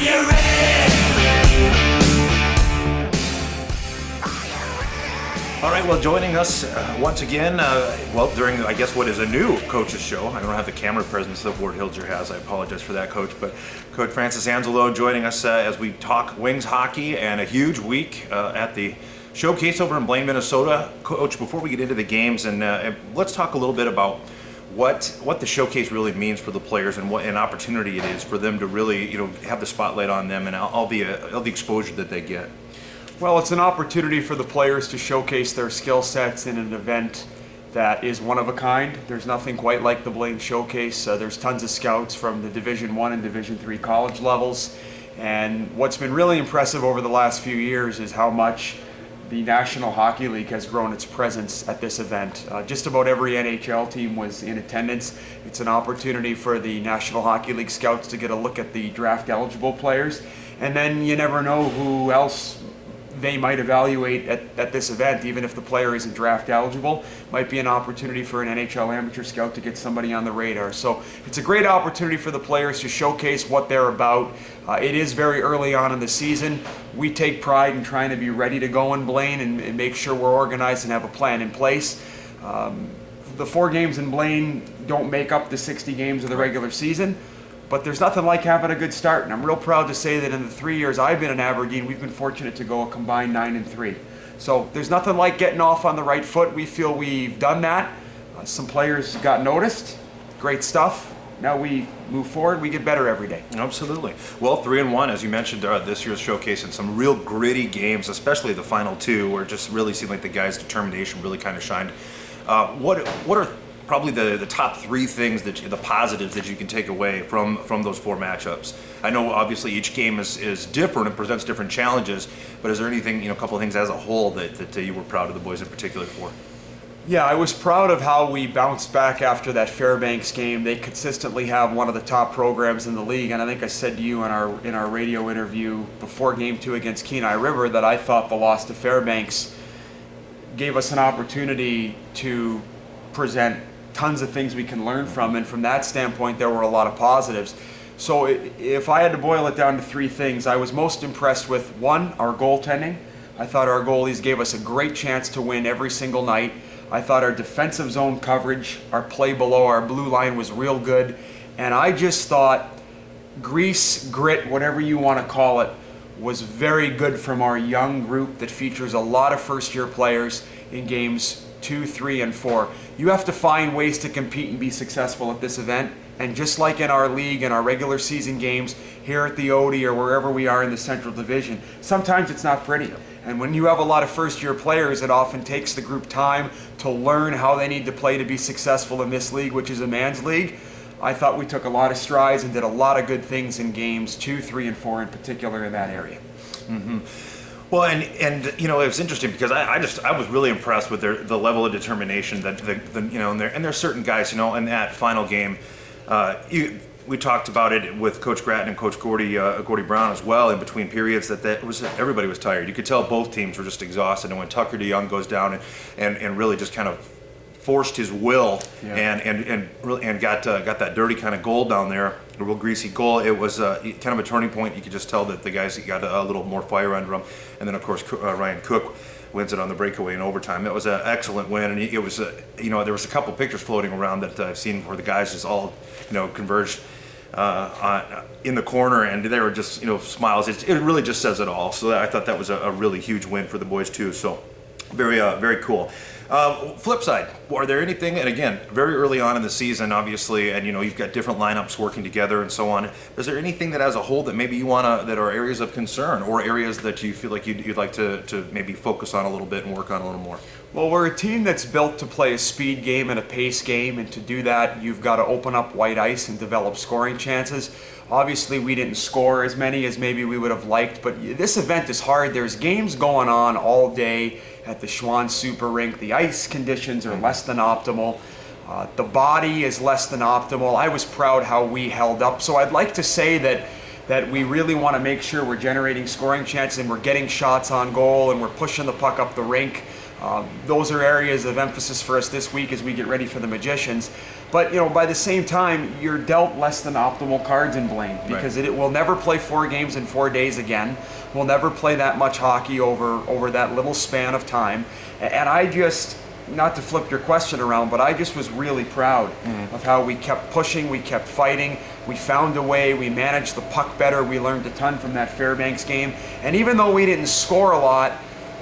you ready? All right, well, joining us once again, during, I guess, what is a new coach's show. I don't have the camera presence that Ward Hilger has. I apologize for that, Coach. But Coach Francis Angelo joining us as we talk Wings hockey and a huge week at the showcase over in Blaine, Minnesota. Coach, before we get into the games, and let's talk a little bit about what the showcase really means for the players and what an opportunity it is for them to really, have the spotlight on them and all the exposure that they get. Well, it's an opportunity for the players to showcase their skill sets in an event that is one of a kind. There's nothing quite like the Blaine Showcase. There's tons of scouts from the Division I and Division III college levels. And what's been really impressive over the last few years is how much the National Hockey League has grown its presence at this event. Just about every NHL team was in attendance. It's an opportunity for the National Hockey League scouts to get a look at the draft eligible players. And then you never know who else they might evaluate at this event. Even if the player isn't draft eligible, might be an opportunity for an NHL amateur scout to get somebody on the radar. So it's a great opportunity for the players to showcase what they're about. It is very early on in the season. We take pride in trying to be ready to go in Blaine and make sure we're organized and have a plan in place. The 4 games in Blaine don't make up the 60 games of the regular season, but there's nothing like having a good start, and I'm real proud to say that in the 3 years I've been in Aberdeen, we've been fortunate to go a combined 9-3. So there's nothing like getting off on the right foot. We feel we've done that. Some players got noticed. Great stuff. Now we move forward. We get better every day. Absolutely. Well, 3-1, as you mentioned, this year's showcase, and some real gritty games, especially the final 2, where it just really seemed like the guys' determination really kind of shined. What are probably the top 3 things the positives that you can take away from those 4 matchups? I know obviously each game is different and presents different challenges, but is there anything, a couple of things as a whole that you were proud of the boys in particular for? Yeah, I was proud of how we bounced back after that Fairbanks game. They consistently have one of the top programs in the league, and I think I said to you in our radio interview before Game 2 against Kenai River that I thought the loss to Fairbanks gave us an opportunity to present tons of things we can learn from, and from that standpoint there were a lot of positives. So if I had to boil it down to 3 things, I was most impressed with 1, our goaltending. I thought our goalies gave us a great chance to win every single night. I thought our defensive zone coverage, our play below our blue line was real good, and I just thought grease, grit, whatever you want to call it, was very good from our young group that features a lot of first-year players in games 2, 3, and 4. You have to find ways to compete and be successful at this event. And just like in our league and our regular season games here at the Odie or wherever we are in the Central Division, sometimes it's not pretty. And when you have a lot of first-year players, it often takes the group time to learn how they need to play to be successful in this league, which is a man's league. I thought we took a lot of strides and did a lot of good things in games 2, 3, and 4 in particular in that area. Mm-hmm. Well, and it was interesting because I was really impressed with the level of determination that and there's certain guys in that final game. We talked about it with Coach Gratton and Coach Gordy Brown as well in between periods that everybody was tired. You could tell both teams were just exhausted, and when Tucker DeYoung goes down and really just kind of forced his will and got that dirty kind of goal down there, a real greasy goal. It was kind of a turning point. You could just tell that the guys got a little more fire under them. And then of course Ryan Cook wins it on the breakaway in overtime. That was an excellent win, and it was there was a couple pictures floating around that I've seen where the guys just all converged in the corner, and they were just smiles. It really just says it all. So I thought that was a really huge win for the boys too. So very cool. Flip side, are there anything, and again, very early on in the season, obviously, and you've got different lineups working together and so on. Is there anything that as a whole that maybe you that are areas of concern or areas that you feel like you'd like to maybe focus on a little bit and work on a little more? Well, we're a team that's built to play a speed game and a pace game, and to do that, you've got to open up white ice and develop scoring chances. Obviously, we didn't score as many as maybe we would have liked, but this event is hard. There's games going on all day at the Schwann Super Rink. The ice conditions are less than optimal. The body is less than optimal. I was proud how we held up. So I'd like to say that we really want to make sure we're generating scoring chances and we're getting shots on goal and we're pushing the puck up the rink. Those are areas of emphasis for us this week as we get ready for the Magicians. But by the same time, you're dealt less than optimal cards in Blaine, because it will never play 4 games in 4 days again. We'll never play that much hockey over that little span of time. And I just, not to flip your question around, but I just was really proud of how we kept pushing, we kept fighting, we found a way, we managed the puck better, we learned a ton from that Fairbanks game. And even though we didn't score a lot,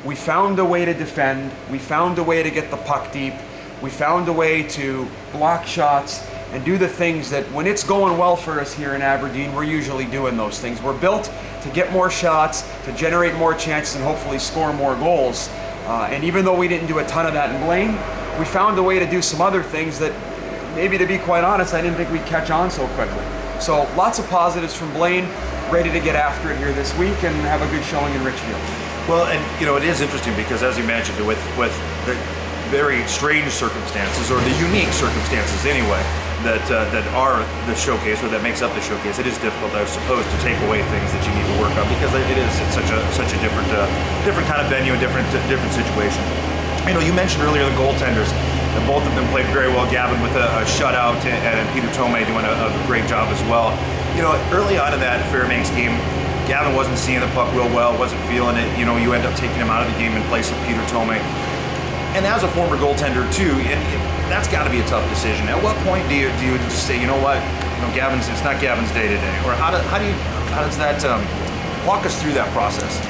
we found a way to defend, we found a way to get the puck deep, we found a way to block shots and do the things that when it's going well for us here in Aberdeen, we're usually doing those things. We're built to get more shots, to generate more chances and hopefully score more goals. And even though we didn't do a ton of that in Blaine, we found a way to do some other things that maybe, to be quite honest, I didn't think we'd catch on so quickly. So lots of positives from Blaine, ready to get after it here this week and have a good showing in Richfield. Well, and it is interesting because, as you mentioned, with the very strange circumstances, or the unique circumstances anyway, that are the showcase, or that makes up the showcase, it is difficult, I suppose, to take away things that you need to work on, because it's such a different kind of venue, a different situation. You mentioned earlier the goaltenders, and both of them played very well. Gavin with a shutout, and Peter Tomei doing a great job as well. Early on in that Fairbanks game, Gavin wasn't seeing the puck real well, wasn't feeling it. You end up taking him out of the game in place of Peter Tomei. And as a former goaltender too, and that's got to be a tough decision. At what point do you just say, it's not Gavin's day today, or how does that walk us through that process?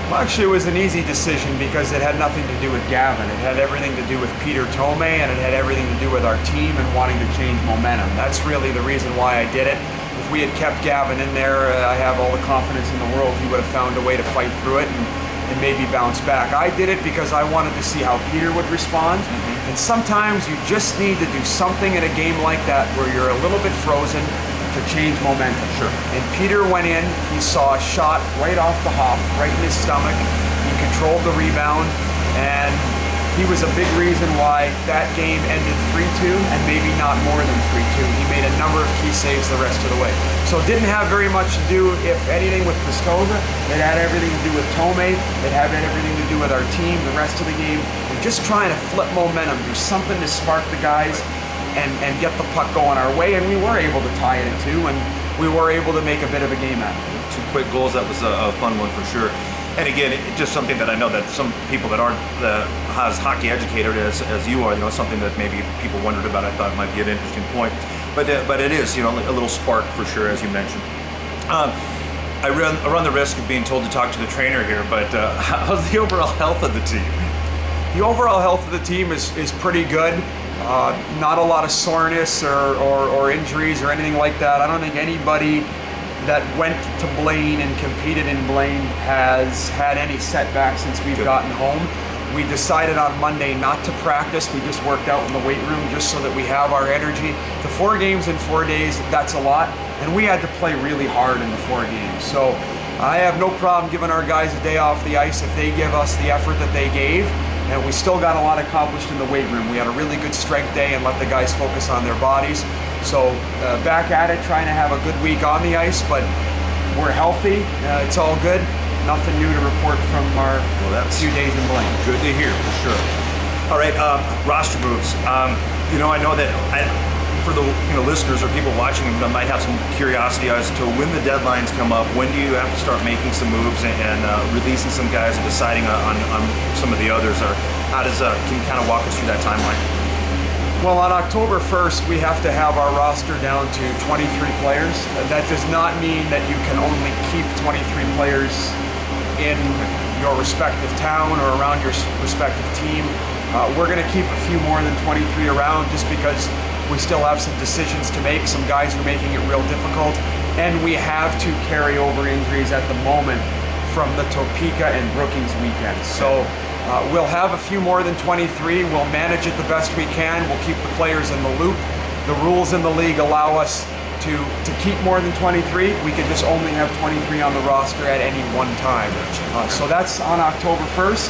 Well, actually, it was an easy decision because it had nothing to do with Gavin. It had everything to do with Peter Tomei, and it had everything to do with our team and wanting to change momentum. That's really the reason why I did it. If we had kept Gavin in there, I have all the confidence in the world he would have found a way to fight through it and maybe bounce back. I did it because I wanted to see how Peter would respond. And sometimes you just need to do something in a game like that where you're a little bit frozen to change momentum. Sure. And Peter went in, he saw a shot right off the hop, right in his stomach. He controlled the rebound, and he was a big reason why that game ended 3-2 and maybe not more than 3-2. He made a number of key saves the rest of the way. So it didn't have very much to do, if anything, with Pistoza. It had everything to do with Tomei. It had everything to do with our team, the rest of the game. We're just trying to flip momentum, do something to spark the guys and get the puck going our way. And we were able to tie it at 2, and we were able to make a bit of a game out of it. 2 quick goals, that was a fun one for sure. And again, just something that I know that some people that aren't as hockey educated as you are, something that maybe people wondered about, I thought might be an interesting point. But it is, a little spark for sure, as you mentioned. I run the risk of being told to talk to the trainer here, but how's the overall health of the team? The overall health of the team is pretty good. Not a lot of soreness or injuries or anything like that. I don't think anybody that went to Blaine and competed in Blaine has had any setbacks since we've gotten home. We decided on Monday not to practice. We just worked out in the weight room just so that we have our energy. The 4 games in 4 days, that's a lot. And we had to play really hard in the 4 games. So I have no problem giving our guys a day off the ice if they give us the effort that they gave. And we still got a lot accomplished in the weight room. We had a really good strength day and let the guys focus on their bodies. So back at it, trying to have a good week on the ice, but we're healthy. It's all good. Nothing new to report from our few days in Blaine. Good to hear, for sure. All right, roster moves. I know that for the listeners or people watching that might have some curiosity as to when the deadlines come up. When do you have to start making some moves and releasing some guys and deciding on some of the others? Or how can you kind of walk us through that timeline? Well, on October 1st, we have to have our roster down to 23 players. That does not mean that you can only keep 23 players in your respective town or around your respective team. We're going to keep a few more than 23 around just because we still have some decisions to make. Some guys are making it real difficult, and we have to carry over injuries at the moment from the Topeka and Brookings weekends. So we'll have a few more than 23. We'll manage it the best we can. We'll keep the players in the loop. The rules in the league allow us to keep more than 23. We can just only have 23 on the roster at any one time. So that's on October 1st,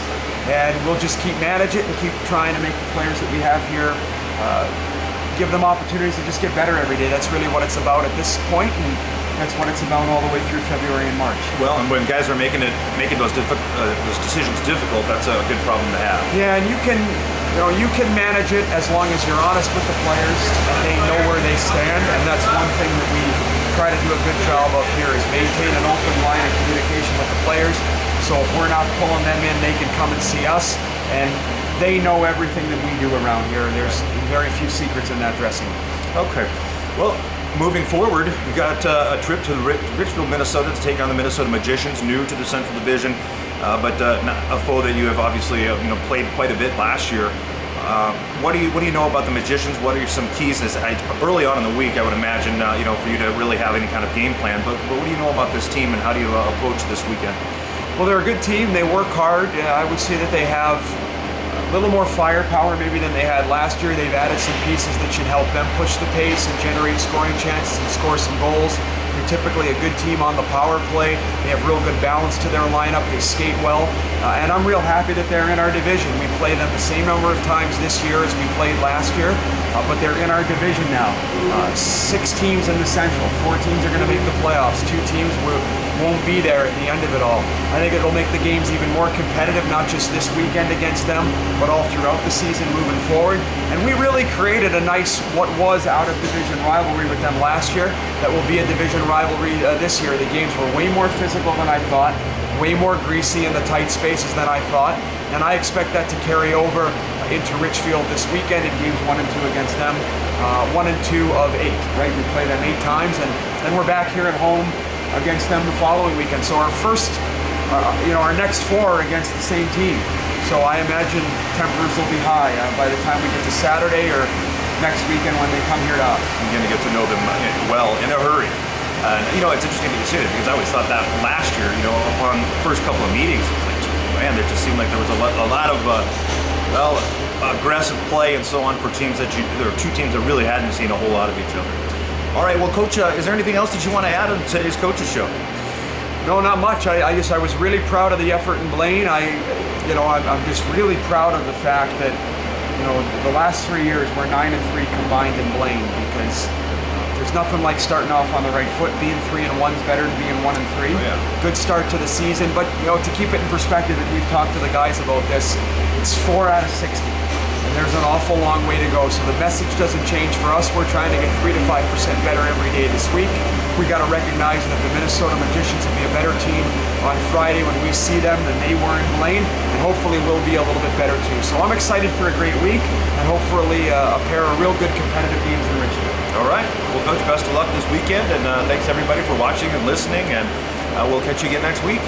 and we'll just keep manage it and keep trying to make the players that we have here, give them opportunities to just get better every day. That's really what it's about at this point, and That's what it's about all the way through February and March. Well, and when guys are making those decisions difficult, that's a good problem to have. Yeah, and you can manage it as long as you're honest with the players and they know where they stand. And that's one thing that we try to do a good job of here is maintain an open line of communication with the players. So if we're not pulling them in, they can come and see us, and they know everything that we do around here. There's very few secrets in that dressing room. Okay. Well, moving forward, we got a trip to Richfield, Minnesota to take on the Minnesota Magicians, new to the Central Division, but not a foe that you have obviously played quite a bit last year. What do you know about the Magicians? What are some keys? Early on in the week, I would imagine, for you to really have any kind of game plan. But what do you know about this team, and how do you approach this weekend? Well, they're a good team. They work hard. I would say that they have a little more firepower maybe than they had last year. They've added some pieces that should help them push the pace and generate scoring chances and score some goals. They're typically a good team on the power play. They have real good balance to their lineup. They skate well. And I'm real happy that they're in our division. We play them the same number of times this year as we played last year, but they're in our division now. 6 teams in the Central. 4 teams are going to make the playoffs. 2 teams won't be there at the end of it all. I think it'll make the games even more competitive, not just this weekend against them, but all throughout the season moving forward. And we really created a nice, what was out of division rivalry with them last year, that will be a division rivalry this year. The games were way more physical than I thought, way more greasy in the tight spaces than I thought, and I expect that to carry over into Richfield this weekend in games 1 and 2 against them. 1 and 2 of 8, right? We play them 8 times, and then we're back here at home against them the following weekend. So our our next 4 are against the same team. So I imagine tempers will be high by the time we get to Saturday or next weekend when they come here to us. You're going to get to know them well in a hurry. It's interesting that you say that, because I always thought that last year, upon the first couple of meetings, it was like, man, there just seemed like there was a lot of aggressive play and so on for teams there are 2 teams that really hadn't seen a whole lot of each other. All right, well, Coach, is there anything else that you want to add on today's Coaches Show? No, not much. I was really proud of the effort in Blaine. I'm just really proud of the fact that, the last 3 years we're 9 and 3 combined in Blaine, because there's nothing like starting off on the right foot. Being 3 and 1 is better than being 1 and 3. Oh, yeah. Good start to the season, but to keep it in perspective, and we've talked to the guys about this, it's 4 out of 60. And there's an awful long way to go. So the message doesn't change for us. We're trying to get 3 to 5% better every day this week. We got to recognize that the Minnesota Magicians will be a better team on Friday when we see them than they were in Blaine, and hopefully we'll be a little bit better too. So I'm excited for a great week, and hopefully a pair of real good competitive games in Richmond. All right. Well, Coach, best of luck this weekend, and thanks everybody for watching and listening, and we'll catch you again next week.